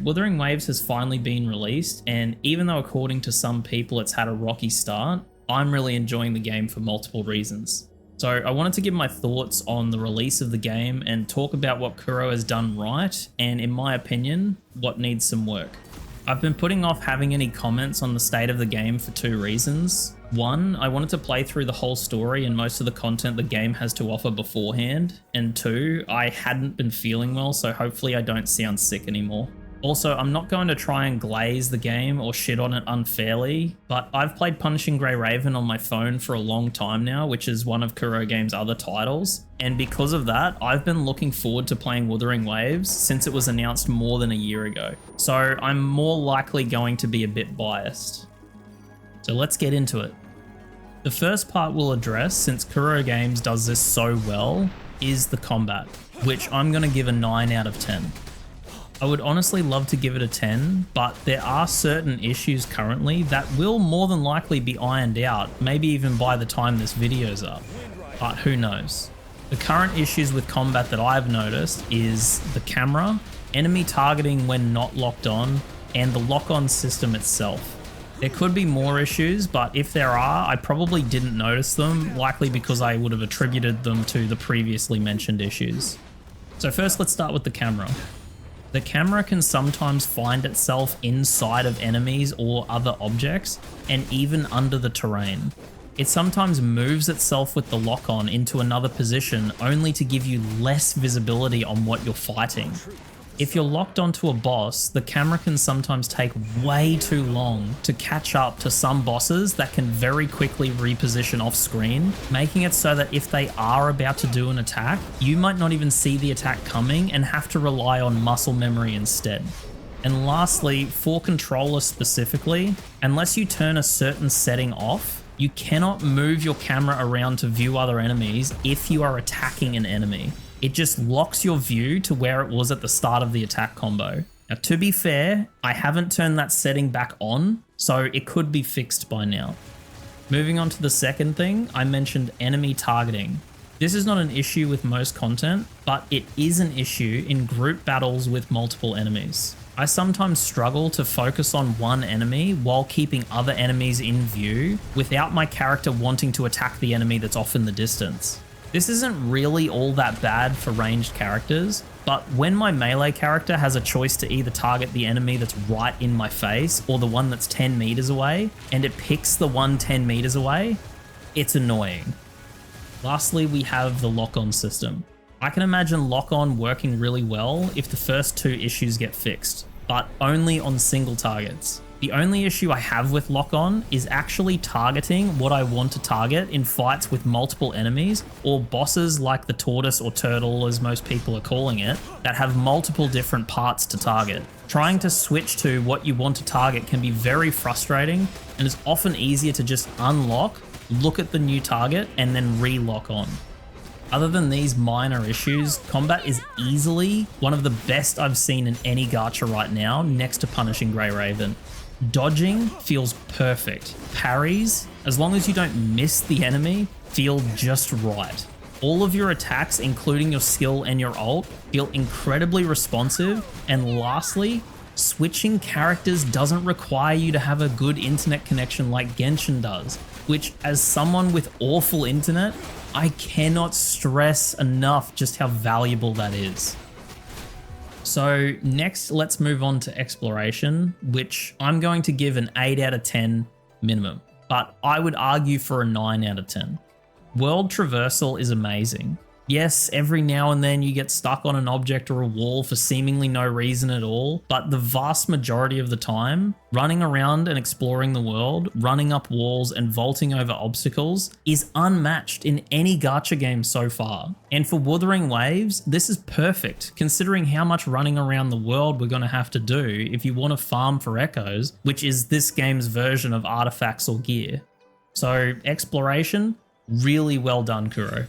Wuthering Waves has finally been released, and even though according to some people it's had a rocky start, I'm really enjoying the game for multiple reasons. So I wanted to give my thoughts on the release of the game and talk about what Kuro has done right, and in my opinion, what needs some work. I've been putting off having any comments on the state of the game for two reasons. One, I wanted to play through the whole story and most of the content the game has to offer beforehand. And two, I hadn't been feeling well, so hopefully I don't sound sick anymore. Also, I'm not going to try and glaze the game or shit on it unfairly, but I've played Punishing Grey Raven on my phone for a long time now, which is one of Kuro Games' other titles, and because of that, I've been looking forward to playing Wuthering Waves since it was announced more than a year ago, so I'm more likely going to be a bit biased. So let's get into it. The first part we'll address, since Kuro Games does this so well, is the combat, which I'm going to give a 9 out of 10. I would honestly love to give it a 10, but there are certain issues currently that will more than likely be ironed out, maybe even by the time this video's up, but who knows. The current issues with combat that I've noticed is the camera, enemy targeting when not locked on, and the lock-on system itself. There could be more issues, but if there are, I probably didn't notice them, likely because I would have attributed them to the previously mentioned issues. So first, let's start with the camera. The camera can sometimes find itself inside of enemies or other objects, and even under the terrain. It sometimes moves itself with the lock-on into another position only to give you less visibility on what you're fighting. If you're locked onto a boss, the camera can sometimes take way too long to catch up to some bosses that can very quickly reposition off screen, making it so that if they are about to do an attack, you might not even see the attack coming and have to rely on muscle memory instead. And lastly, for controllers specifically, unless you turn a certain setting off, you cannot move your camera around to view other enemies if you are attacking an enemy. It just locks your view to where it was at the start of the attack combo. Now, to be fair, I haven't turned that setting back on, so it could be fixed by now. Moving on to the second thing, I mentioned enemy targeting. This is not an issue with most content, but it is an issue in group battles with multiple enemies. I sometimes struggle to focus on one enemy while keeping other enemies in view without my character wanting to attack the enemy that's off in the distance. This isn't really all that bad for ranged characters, but when my melee character has a choice to either target the enemy that's right in my face or the one that's 10 meters away, and it picks the one 10 meters away, it's annoying. Lastly, we have the lock-on system. I can imagine lock-on working really well if the first two issues get fixed, but only on single targets. The only issue I have with lock-on is actually targeting what I want to target in fights with multiple enemies or bosses like the tortoise or turtle, as most people are calling it, that have multiple different parts to target. Trying to switch to what you want to target can be very frustrating, and it's often easier to just unlock, look at the new target, and then re-lock on. Other than these minor issues, combat is easily one of the best I've seen in any gacha right now, next to Punishing Grey Raven. Dodging feels perfect. Parries, as long as you don't miss the enemy, feel just right. All of your attacks, including your skill and your ult, feel incredibly responsive. And lastly, switching characters doesn't require you to have a good internet connection like Genshin does, which, as someone with awful internet, I cannot stress enough just how valuable that is. So next, let's move on to exploration, which I'm going to give an 8 out of 10 minimum, but I would argue for a 9 out of 10. World traversal is amazing. Yes, every now and then you get stuck on an object or a wall for seemingly no reason at all, but the vast majority of the time, running around and exploring the world, running up walls and vaulting over obstacles is unmatched in any gacha game so far. And for Wuthering Waves, this is perfect, considering how much running around the world we're going to have to do if you want to farm for echoes, which is this game's version of artifacts or gear. So exploration, really well done, Kuro.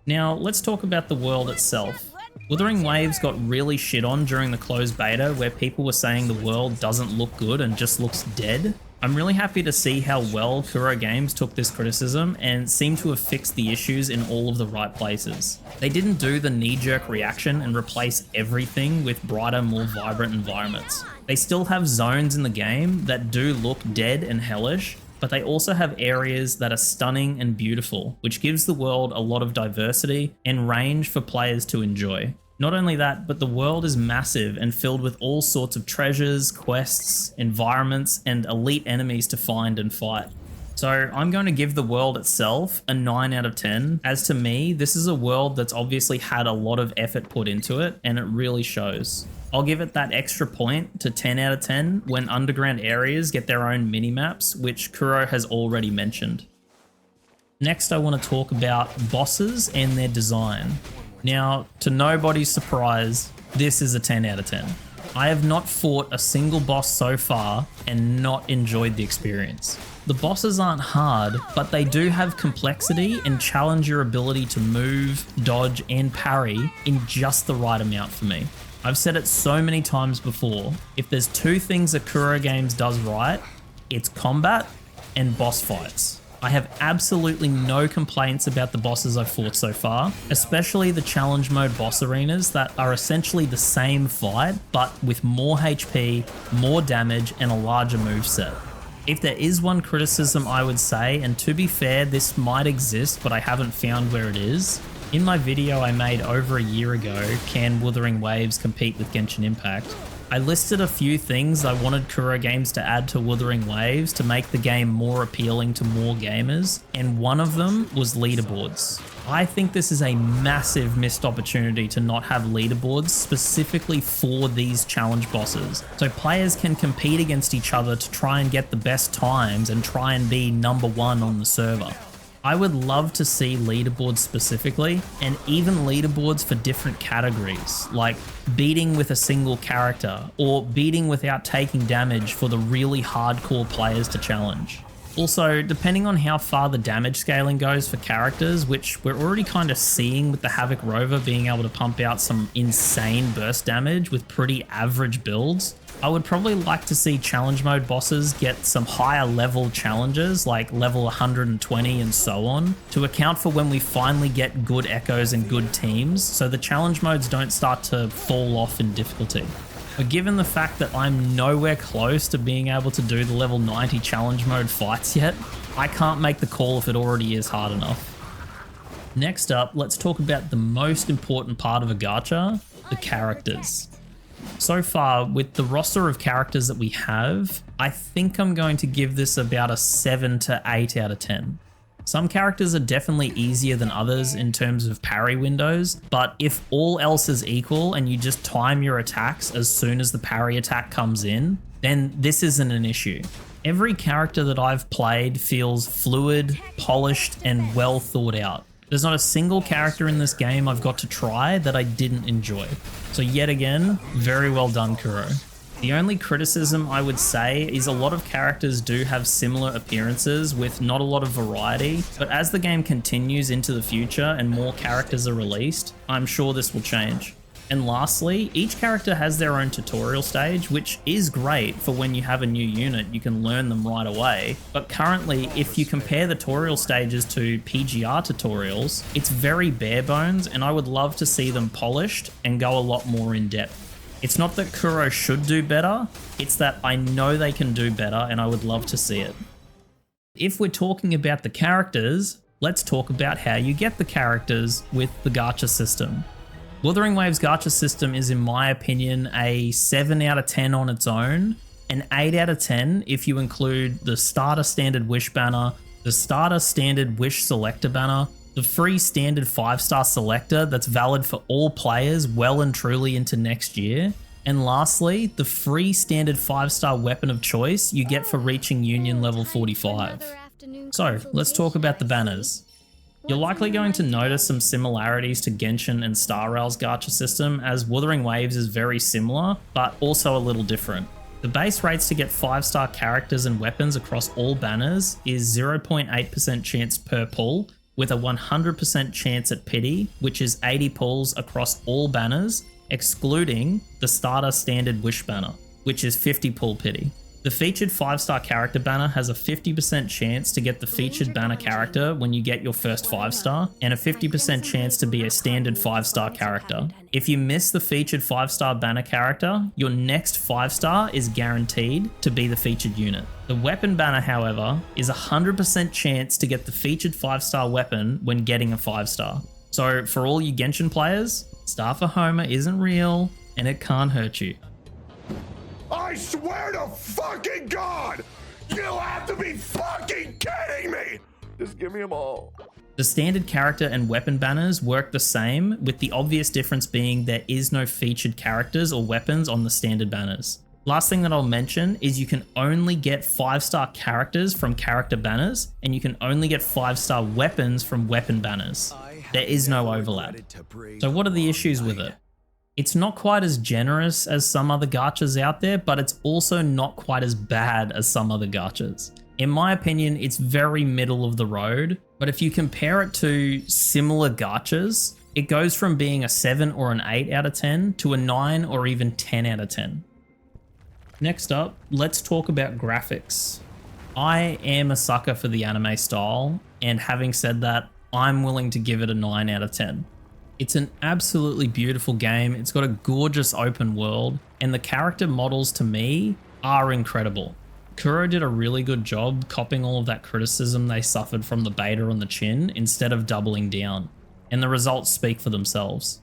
Now, let's talk about the world itself. Wuthering Waves got really shit on during the closed beta where people were saying the world doesn't look good and just looks dead. I'm really happy to see how well Kuro Games took this criticism and seem to have fixed the issues in all of the right places. They didn't do the knee-jerk reaction and replace everything with brighter, more vibrant environments. They still have zones in the game that do look dead and hellish, but they also have areas that are stunning and beautiful, which gives the world a lot of diversity and range for players to enjoy. Not only that, but the world is massive and filled with all sorts of treasures, quests, environments, and elite enemies to find and fight. So I'm going to give the world itself a 9 out of 10. As to me, this is a world that's obviously had a lot of effort put into it, and it really shows. I'll give it that extra point to 10 out of 10 when underground areas get their own mini-maps, which Kuro has already mentioned. Next, I want to talk about bosses and their design. Now, to nobody's surprise, this is a 10 out of 10. I have not fought a single boss so far and not enjoyed the experience. The bosses aren't hard, but they do have complexity and challenge your ability to move, dodge, and parry in just the right amount for me. I've said it so many times before, if there's two things that Kuro Games does right, it's combat and boss fights. I have absolutely no complaints about the bosses I've fought so far, especially the challenge mode boss arenas that are essentially the same fight, but with more HP, more damage, and a larger moveset. If there is one criticism I would say, and to be fair, this might exist, but I haven't found where it is. In my video I made over a year ago, Can Wuthering Waves Compete with Genshin Impact? I listed a few things I wanted Kuro Games to add to Wuthering Waves to make the game more appealing to more gamers, and one of them was leaderboards. I think this is a massive missed opportunity to not have leaderboards specifically for these challenge bosses, so players can compete against each other to try and get the best times and try and be number one on the server. I would love to see leaderboards specifically, and even leaderboards for different categories, like beating with a single character, or beating without taking damage for the really hardcore players to challenge. Also, depending on how far the damage scaling goes for characters, which we're already kind of seeing with the Havoc Rover being able to pump out some insane burst damage with pretty average builds, I would probably like to see challenge mode bosses get some higher level challenges like level 120 and so on to account for when we finally get good echoes and good teams, so the challenge modes don't start to fall off in difficulty. But given the fact that I'm nowhere close to being able to do the level 90 challenge mode fights yet, I can't make the call if it already is hard enough. Next up, let's talk about the most important part of a gacha, the characters. So far, with the roster of characters that we have, I think I'm going to give this about a 7 to 8 out of 10. Some characters are definitely easier than others in terms of parry windows, but if all else is equal and you just time your attacks as soon as the parry attack comes in, then this isn't an issue. Every character that I've played feels fluid, polished, and well thought out. There's not a single character in this game I've got to try that I didn't enjoy. So yet again, very well done, Kuro. The only criticism I would say is a lot of characters do have similar appearances with not a lot of variety, but as the game continues into the future and more characters are released, I'm sure this will change. And lastly, each character has their own tutorial stage, which is great for when you have a new unit, you can learn them right away. But currently, if you compare the tutorial stages to PGR tutorials, it's very bare bones, and I would love to see them polished and go a lot more in depth. It's not that Kuro should do better, it's that I know they can do better and I would love to see it. If we're talking about the characters, let's talk about how you get the characters with the gacha system. Wuthering Waves gacha system is, in my opinion, a 7 out of 10 on its own, an 8 out of 10 if you include the starter standard wish banner, the starter standard wish selector banner, the free standard 5-star selector that's valid for all players well and truly into next year, and lastly, the free standard 5-star weapon of choice you get for reaching Union level 45. So, let's talk about the banners. You're likely going to notice some similarities to Genshin and Star Rail's gacha system, as Wuthering Waves is very similar, but also a little different. The base rates to get 5-star characters and weapons across all banners is 0.8% chance per pull, with a 100% chance at pity, which is 80 pulls across all banners, excluding the starter standard wish banner, which is 50 pull pity. The featured 5-star character banner has a 50% chance to get the featured banner character when you get your first 5-star, and a 50% chance to be a standard 5-star character. If you miss the featured 5-star banner character, your next 5-star is guaranteed to be the featured unit. The weapon banner, however, is a 100% chance to get the featured 5-star weapon when getting a 5-star. So for all you Genshin players, Star for Homer isn't real and it can't hurt you. I swear to fucking God, you have to be fucking kidding me! Just give me them all. The standard character and weapon banners work the same, with the obvious difference being there is no featured characters or weapons on the standard banners. Last thing that I'll mention is you can only get 5-star characters from character banners, and you can only get 5-star weapons from weapon banners. There is no overlap. So what are the issues with it? It's not quite as generous as some other gachas out there, but it's also not quite as bad as some other gachas. In my opinion, it's very middle of the road, but if you compare it to similar gachas, it goes from being a 7 or an 8 out of 10 to a 9 or even 10 out of 10. Next up, let's talk about graphics. I am a sucker for the anime style, and having said that, I'm willing to give it a 9 out of 10. It's an absolutely beautiful game, it's got a gorgeous open world, and the character models to me are incredible. Kuro did a really good job copying all of that criticism they suffered from the beta on the chin instead of doubling down, and the results speak for themselves.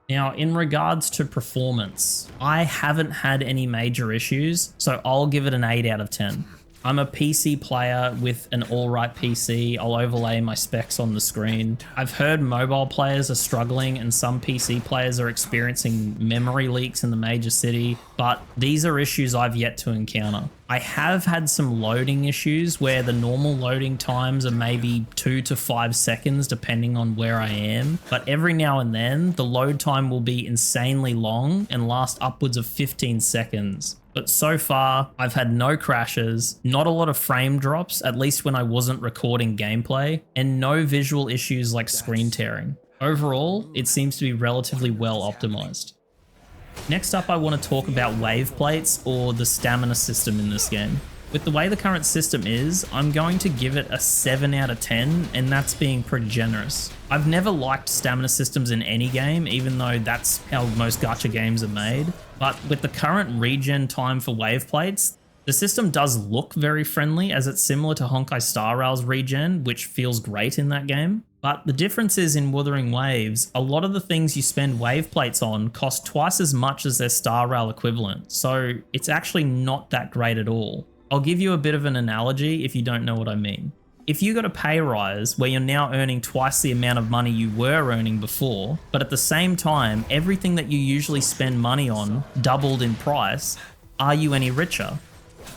Now, in regards to performance, I haven't had any major issues, so I'll give it an 8 out of 10. I'm a PC player with an alright PC. I'll overlay my specs on the screen. I've heard mobile players are struggling and some PC players are experiencing memory leaks in the major city, but these are issues I've yet to encounter. I have had some loading issues where the normal loading times are maybe 2 to 5 seconds depending on where I am, but every now and then the load time will be insanely long and last upwards of 15 seconds. But so far, I've had no crashes, not a lot of frame drops, at least when I wasn't recording gameplay, and no visual issues like screen tearing. Overall, it seems to be relatively well optimized. Next up, I want to talk about wave plates, or the stamina system in this game. With the way the current system is, I'm going to give it a 7 out of 10, and that's being pretty generous. I've never liked stamina systems in any game, even though that's how most gacha games are made. But with the current regen time for wave plates, the system does look very friendly, as it's similar to Honkai Star Rail's regen, which feels great in that game. But the difference is in Wuthering Waves, a lot of the things you spend wave plates on cost twice as much as their Star Rail equivalent, so it's actually not that great at all. I'll give you a bit of an analogy if you don't know what I mean. If you got a pay rise where you're now earning twice the amount of money you were earning before, but at the same time, everything that you usually spend money on doubled in price, are you any richer?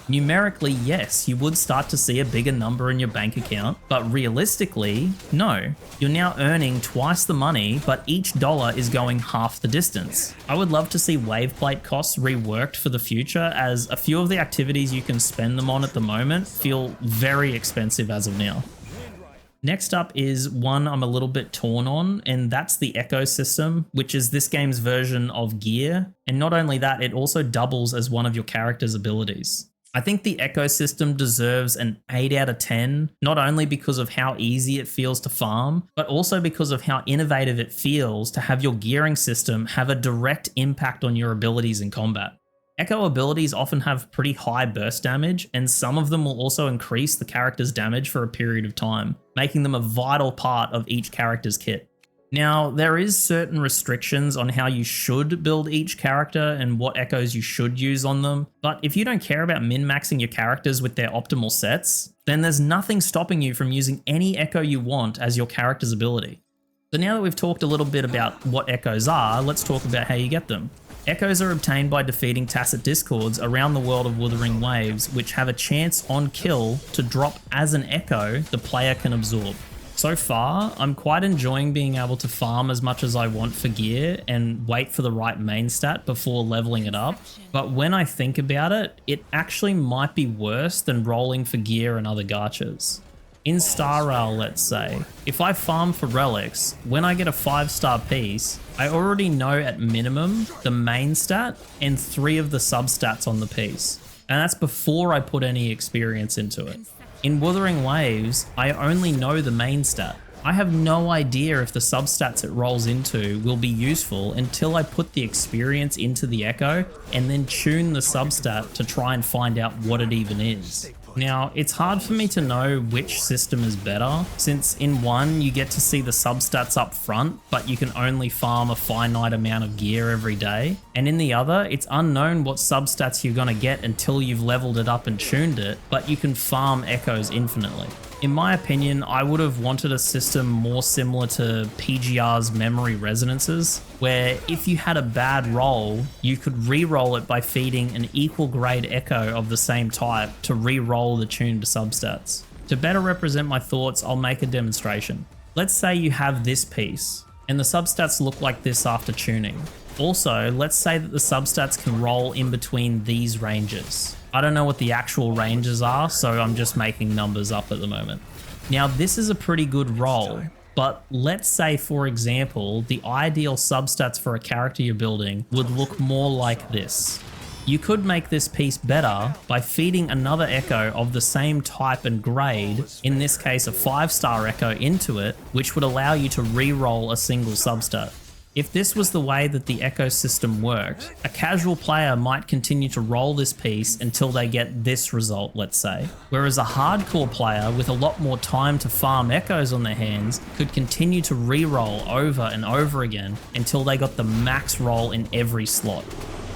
Numerically, yes, you would start to see a bigger number in your bank account, but realistically, no. You're now earning twice the money, but each dollar is going half the distance. I would love to see wave plate costs reworked for the future, as a few of the activities you can spend them on at the moment feel very expensive as of now. Next up is one I'm a little bit torn on, and that's the Echo system, which is this game's version of gear. And not only that, it also doubles as one of your character's abilities. I think the Echo system deserves an 8 out of 10, not only because of how easy it feels to farm, but also because of how innovative it feels to have your gearing system have a direct impact on your abilities in combat. Echo abilities often have pretty high burst damage, and some of them will also increase the character's damage for a period of time, making them a vital part of each character's kit. Now, there is certain restrictions on how you should build each character and what echoes you should use on them, but if you don't care about min-maxing your characters with their optimal sets, then there's nothing stopping you from using any echo you want as your character's ability. So now that we've talked a little bit about what echoes are, let's talk about how you get them. Echoes are obtained by defeating tacit discords around the world of Wuthering Waves, which have a chance on kill to drop as an echo the player can absorb. So far, I'm quite enjoying being able to farm as much as I want for gear and wait for the right main stat before leveling it up. But when I think about it, it actually might be worse than rolling for gear and other gachas. In Star Rail, let's say, if I farm for relics, when I get a 5-star piece, I already know at minimum the main stat and 3 of the substats on the piece. And that's before I put any experience into it. In Wuthering Waves, I only know the main stat. I have no idea if the substats it rolls into will be useful until I put the experience into the Echo and then tune the substat to try and find out what it even is. Now, it's hard for me to know which system is better, since in one you get to see the substats up front, but you can only farm a finite amount of gear every day, and in the other, it's unknown what substats you're gonna get until you've leveled it up and tuned it, but you can farm echoes infinitely. In my opinion, I would have wanted a system more similar to PGR's memory resonances, where if you had a bad roll, you could re-roll it by feeding an equal grade echo of the same type to re-roll the tuned substats. To better represent my thoughts, I'll make a demonstration. Let's say you have this piece, and the substats look like this after tuning. Also, let's say that the substats can roll in between these ranges. I don't know what the actual ranges are, so I'm just making numbers up at the moment. Now, this is a pretty good roll, but let's say, for example, the ideal substats for a character you're building would look more like this. You could make this piece better by feeding another echo of the same type and grade, in this case a 5-star echo, into it, which would allow you to re-roll a single substat. If this was the way that the ecosystem worked, a casual player might continue to roll this piece until they get this result, let's say. Whereas a hardcore player with a lot more time to farm echoes on their hands could continue to re-roll over and over again until they got the max roll in every slot.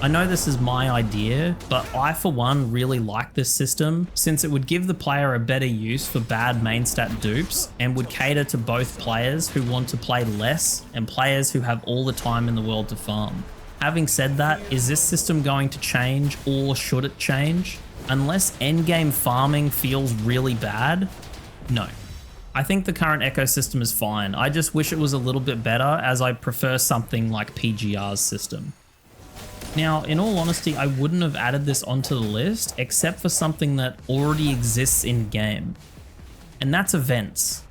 I know this is my idea, but I for one really like this system since it would give the player a better use for bad main stat dupes and would cater to both players who want to play less and players who have all the time in the world to farm. Having said that, is this system going to change, or should it change? Unless endgame farming feels really bad, no. I think the current ecosystem is fine. I just wish it was a little bit better, as I prefer something like PGR's system. Now, in all honesty, I wouldn't have added this onto the list except for something that already exists in-game, and that's events.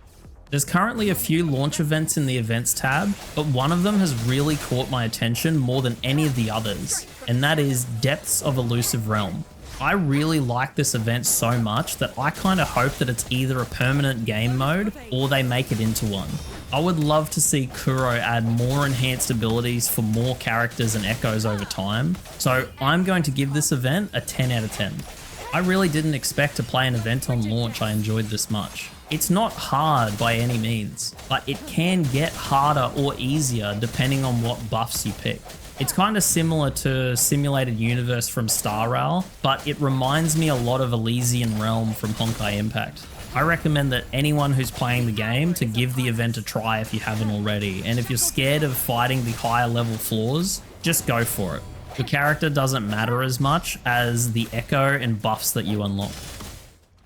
There's currently a few launch events in the events tab, but one of them has really caught my attention more than any of the others, and that is Depths of Elusive Realm. I really like this event so much that I kind of hope that it's either a permanent game mode or they make it into one. I would love to see Kuro add more enhanced abilities for more characters and echoes over time, so I'm going to give this event a 10 out of 10. I really didn't expect to play an event on launch I enjoyed this much. It's not hard by any means, but it can get harder or easier depending on what buffs you pick. It's kind of similar to Simulated Universe from Star Rail, but it reminds me a lot of Elysian Realm from Honkai Impact. I recommend that anyone who's playing the game to give the event a try if you haven't already, and if you're scared of fighting the higher level floors, just go for it. Your character doesn't matter as much as the echo and buffs that you unlock.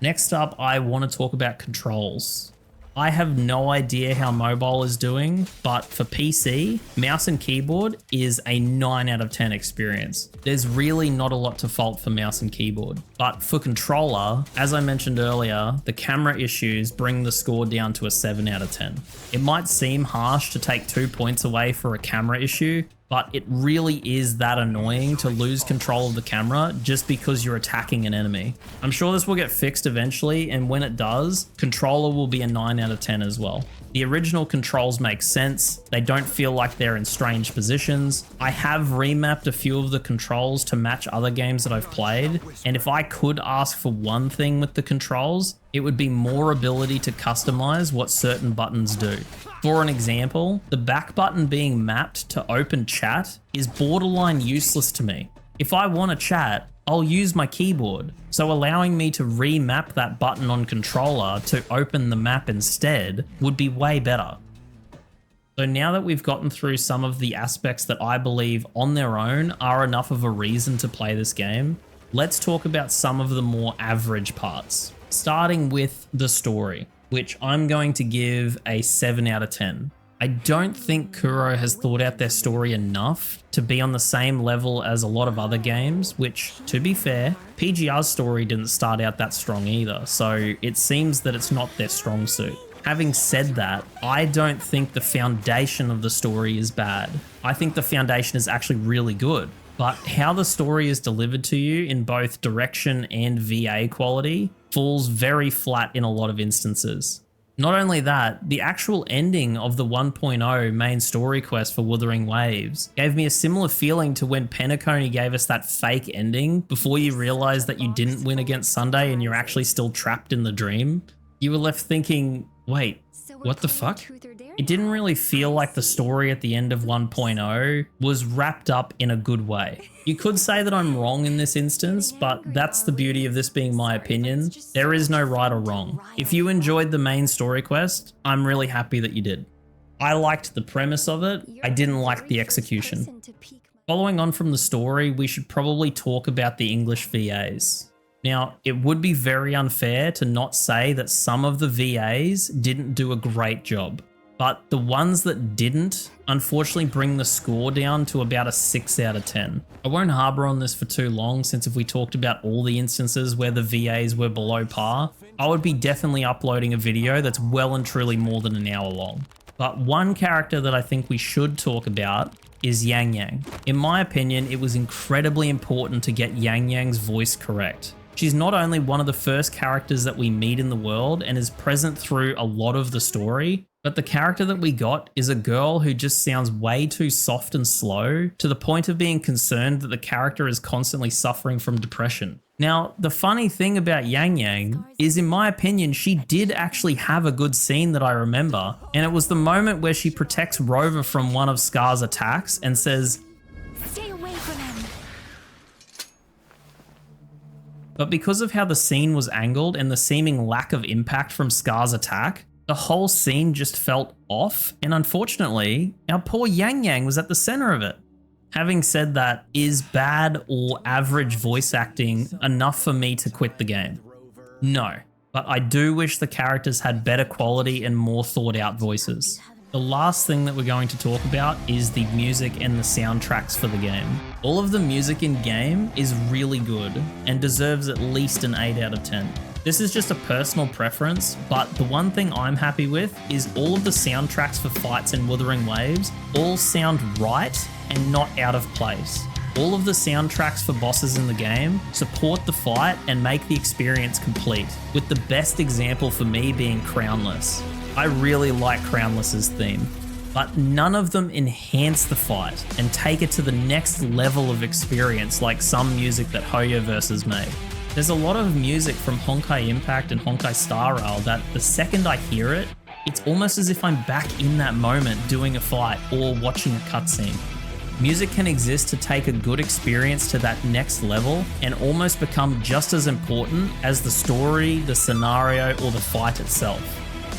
Next up, I want to talk about controls. I have no idea how mobile is doing, but for PC, mouse and keyboard is a 9 out of 10 experience. There's really not a lot to fault for mouse and keyboard. But for controller, as I mentioned earlier, the camera issues bring the score down to a 7 out of 10. It might seem harsh to take 2 points away for a camera issue, but it really is that annoying to lose control of the camera just because you're attacking an enemy. I'm sure this will get fixed eventually, and when it does, controller will be a 9 out of 10 as well. The original controls make sense, they don't feel like they're in strange positions. I have remapped a few of the controls to match other games that I've played, and if I could ask for one thing with the controls, it would be more ability to customize what certain buttons do. For an example, the back button being mapped to open chat is borderline useless to me. If I want to chat, I'll use my keyboard, so allowing me to remap that button on controller to open the map instead would be way better. So now that we've gotten through some of the aspects that I believe on their own are enough of a reason to play this game, let's talk about some of the more average parts. Starting with the story, which I'm going to give a 7 out of 10. I don't think Kuro has thought out their story enough to be on the same level as a lot of other games, which, to be fair, PGR's story didn't start out that strong either, so it seems that it's not their strong suit. Having said that, I don't think the foundation of the story is bad. I think the foundation is actually really good. but how the story is delivered to you in both direction and VA quality falls very flat in a lot of instances. Not only that, the actual ending of the 1.0 main story quest for Wuthering Waves gave me a similar feeling to when Penacony gave us that fake ending before you realized that you didn't win against Sunday and you're actually still trapped in the dream. You were left thinking, wait, what the fuck? It didn't really feel like the story at the end of 1.0 was wrapped up in a good way. You could say that I'm wrong in this instance, but that's the beauty of this being my opinion. There is no right or wrong. If you enjoyed the main story quest, I'm really happy that you did. I liked the premise of it. I didn't like the execution. Following on from the story, we should probably talk about the English VAs. Now, it would be very unfair to not say that some of the VAs didn't do a great job, but the ones that didn't, unfortunately bring the score down to about a 6 out of 10. I won't harbor on this for too long, since if we talked about all the instances where the VAs were below par, I would be definitely uploading a video that's well and truly more than an hour long. But one character that I think we should talk about is Yang Yang. In my opinion, it was incredibly important to get Yang Yang's voice correct. She's not only one of the first characters that we meet in the world and is present through a lot of the story, but the character that we got is a girl who just sounds way too soft and slow, to the point of being concerned that the character is constantly suffering from depression. Now, the funny thing about Yang Yang is, in my opinion, she did actually have a good scene that I remember, and it was the moment where she protects Rover from one of Scar's attacks and says, "Stay away from him." But because of how the scene was angled and the seeming lack of impact from Scar's attack, the whole scene just felt off, and unfortunately, our poor Yang Yang was at the center of it. Having said that, is bad or average voice acting enough for me to quit the game? No, but I do wish the characters had better quality and more thought out voices. The last thing that we're going to talk about is the music and the soundtracks for the game. All of the music in game is really good and deserves at least an 8 out of 10. This is just a personal preference, but the one thing I'm happy with is all of the soundtracks for fights in Wuthering Waves all sound right and not out of place. All of the soundtracks for bosses in the game support the fight and make the experience complete, with the best example for me being Crownless. I really like Crownless's theme, but none of them enhance the fight and take it to the next level of experience like some music that Hoyoverse has made. There's a lot of music from Honkai Impact and Honkai Star Rail that the second I hear it, it's almost as if I'm back in that moment doing a fight or watching a cutscene. Music can exist to take a good experience to that next level and almost become just as important as the story, the scenario, or the fight itself.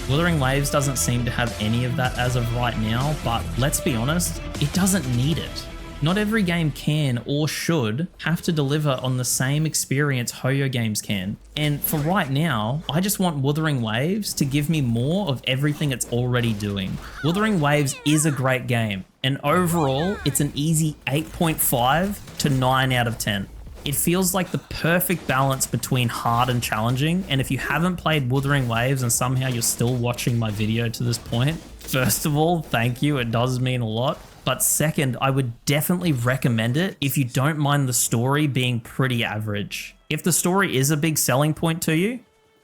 Wuthering Waves doesn't seem to have any of that as of right now, but let's be honest, it doesn't need it. Not every game can or should have to deliver on the same experience Hoyo games can. And for right now, I just want Wuthering Waves to give me more of everything it's already doing. Wuthering Waves is a great game, and overall, it's an easy 8.5 to 9 out of 10. It feels like the perfect balance between hard and challenging, and if you haven't played Wuthering Waves and somehow you're still watching my video to this point, first of all, thank you, it does mean a lot. But second, I would definitely recommend it if you don't mind the story being pretty average. If the story is a big selling point to you,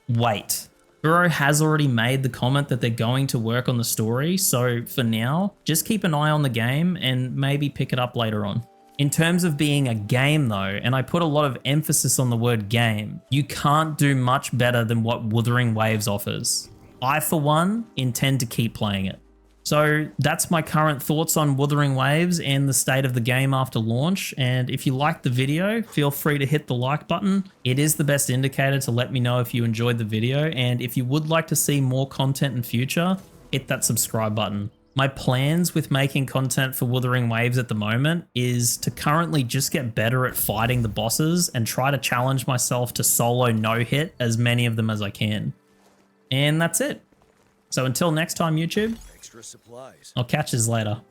wait. Buro has already made the comment that they're going to work on the story, so for now, just keep an eye on the game and maybe pick it up later on. In terms of being a game though, and I put a lot of emphasis on the word game, you can't do much better than what Wuthering Waves offers. I, for one, intend to keep playing it. So that's my current thoughts on Wuthering Waves and the state of the game after launch. And if you liked the video, feel free to hit the like button. It is the best indicator to let me know if you enjoyed the video. And if you would like to see more content in future, hit that subscribe button. My plans with making content for Wuthering Waves at the moment is to currently just get better at fighting the bosses and try to challenge myself to solo no-hit as many of them as I can. And that's it. So until next time, YouTube, I'll catch yous later.